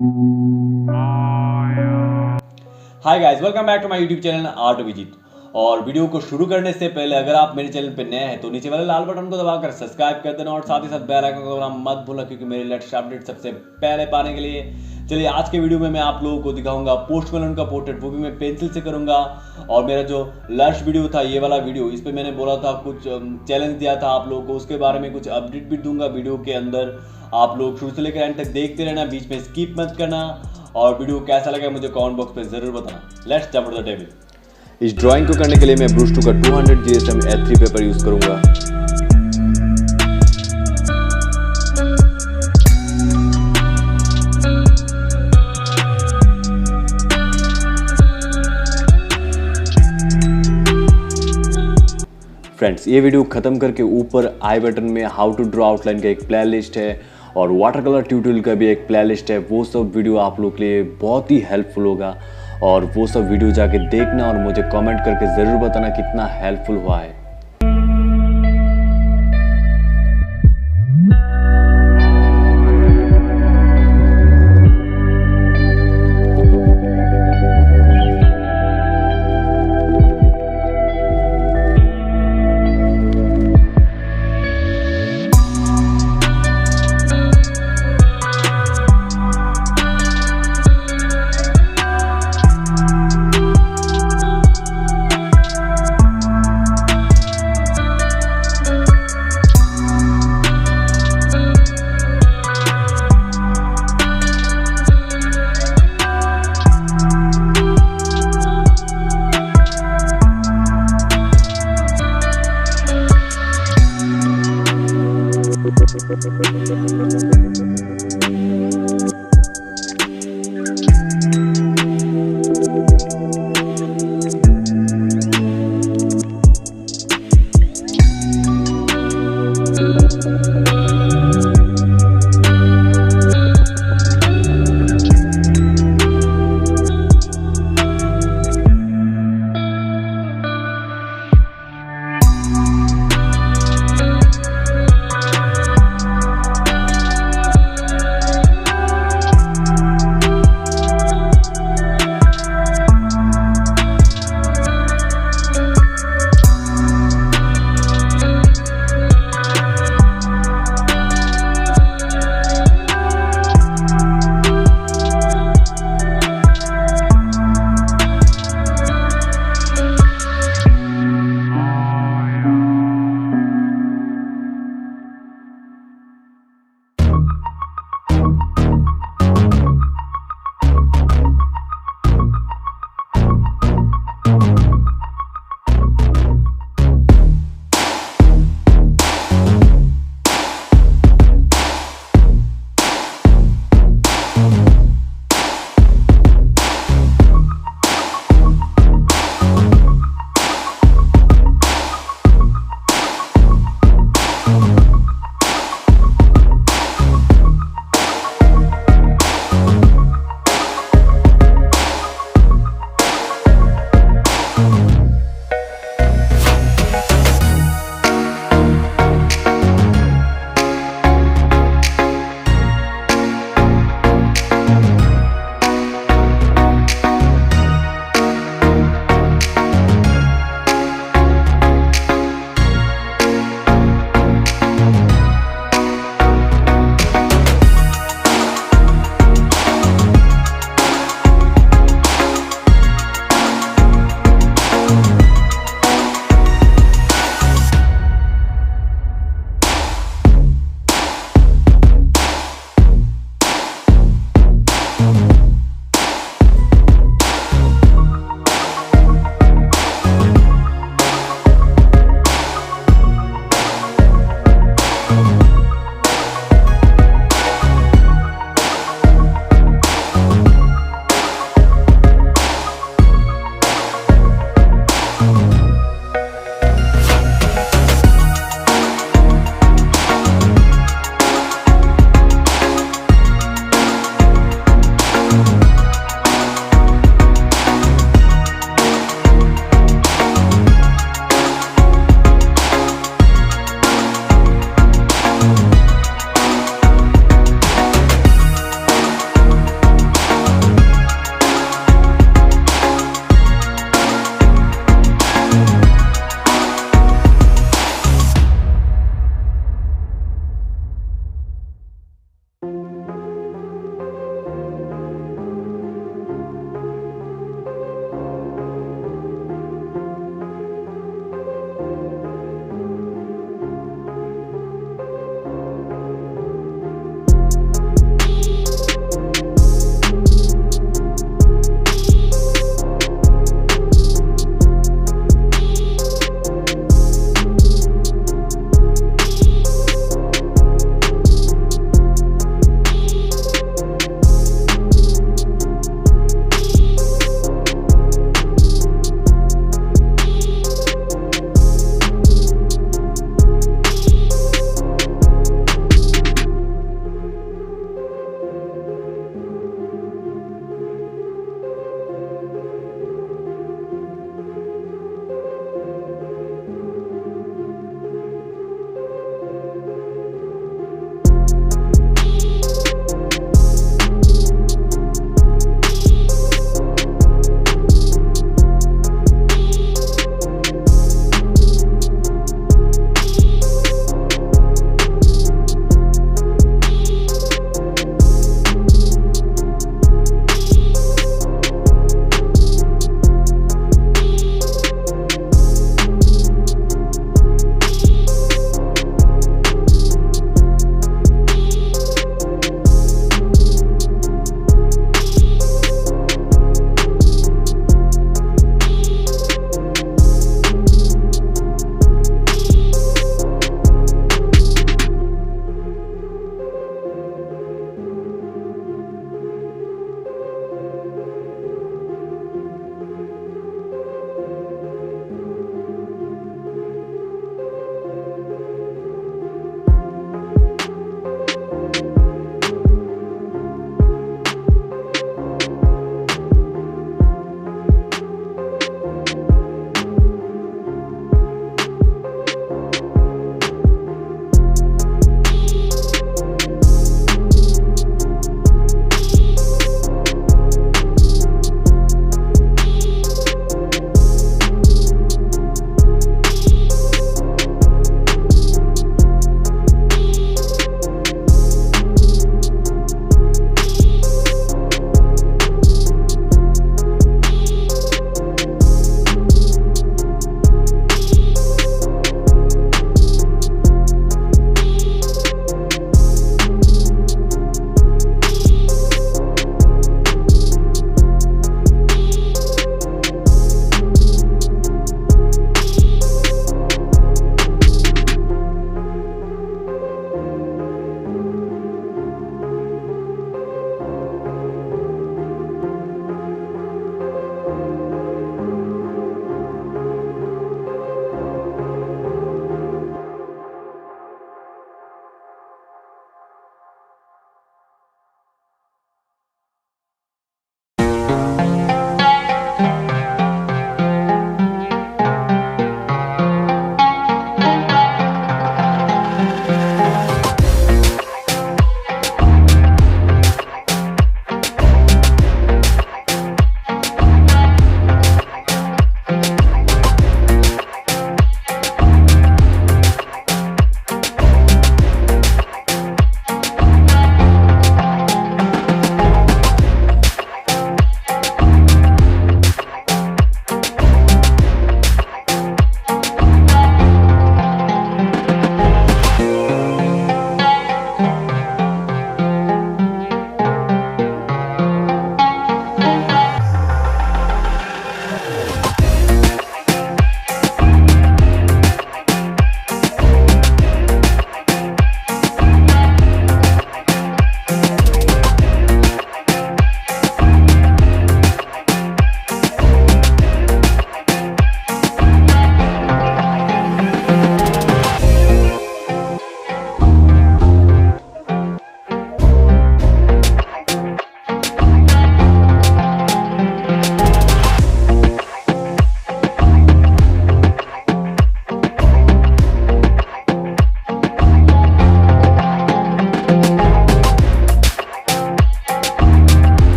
Hi guys, welcome back to my YouTube channel Art Abhijit. और video को शुरू करने से पहले अगर आप मेरे चैनल पे नए हैं तो नीचे वाले लाल बटन को दबाकर सब्सक्राइब कर देना और साथ ही साथ बेल आइकन को दबाना मत भूलना, क्योंकि मेरे लेटेस्ट अपडेट सबसे पहले पाने के लिए। चलिए, आज के वीडियो में मैं आप लोगों को दिखाऊंगा पोस्ट मेलोन का पोर्ट्रेट, वो भी मैं पेंसिल से करूंगा। और मेरा जो लास्ट वीडियो था, ये वाला वीडियो, इस पर मैंने बोला था कुछ चैलेंज दिया था आप लोगों को, उसके बारे में कुछ अपडेट भी दूंगा वीडियो के अंदर। आप लोग शुरू से लेकर एंड तक देखते रहना, बीच में स्किप मत करना। और वीडियो कैसा लगा मुझे कमेंट बॉक्स पे जरूर बताना। Let's jump to the table. इस ड्राइंग को करने के लिए मैं ब्रश टू का 200 GSM A3 पेपर यूज करूंगा। फ्रेंड्स, ये वीडियो खत्म करके ऊपर आई बटन में हाउ टू ड्रॉ आउटलाइन का एक प्लेलिस्ट है और वाटर कलर ट्यूटोरियल का भी एक प्लेलिस्ट है। वो सब वीडियो आप लोग के लिए बहुत ही हेल्पफुल होगा और वो सब वीडियो जाके देखना और मुझे कमेंट करके ज़रूर बताना कितना हेल्पफुल हुआ है।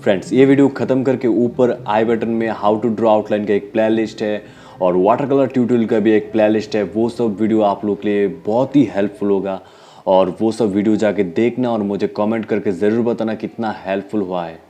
फ्रेंड्स ये वीडियो ख़त्म करके ऊपर आई बटन में हाउ टू ड्रॉ आउटलाइन का एक प्लेलिस्ट है और वाटर कलर ट्यूटोरियल का भी एक प्लेलिस्ट है। वो सब वीडियो आप लोग के लिए बहुत ही हेल्पफुल होगा और वो सब वीडियो जाके देखना और मुझे कमेंट करके ज़रूर बताना कितना हेल्पफुल हुआ है।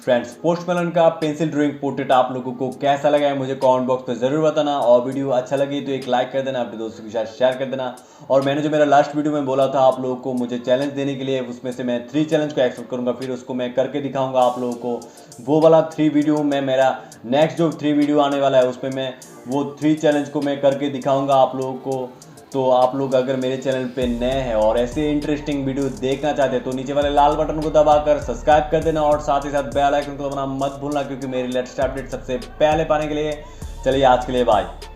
फ्रेंड्स पोस्ट मेलन का पेंसिल ड्राइंग पोर्ट्रेट आप लोगों को कैसा लगा है मुझे कमेंट बॉक्स में ज़रूर बताना और वीडियो अच्छा लगी तो एक लाइक कर देना, अपने दोस्तों के साथ शेयर कर देना। और मैंने जो मेरा लास्ट वीडियो में बोला था आप लोगों को मुझे चैलेंज देने के लिए, उसमें से मैं 3 चैलेंज को एक्सेप्ट करूँगा, फिर उसको मैं करके दिखाऊँगा आप लोगों को। वो वाला 3 वीडियो में मेरा नेक्स्ट जो 3 वीडियो आने वाला है उसमें मैं वो 3 चैलेंज को मैं करके दिखाऊँगा आप लोगों को। तो आप लोग अगर मेरे चैनल पे नए हैं और ऐसे इंटरेस्टिंग वीडियो देखना चाहते हैं तो नीचे वाले लाल बटन को दबाकर सब्सक्राइब कर देना और साथ ही साथ बेल आइकन को दबाना मत भूलना, क्योंकि मेरी लेटेस्ट अपडेट सबसे पहले पाने के लिए। चलिए आज के लिए बाय।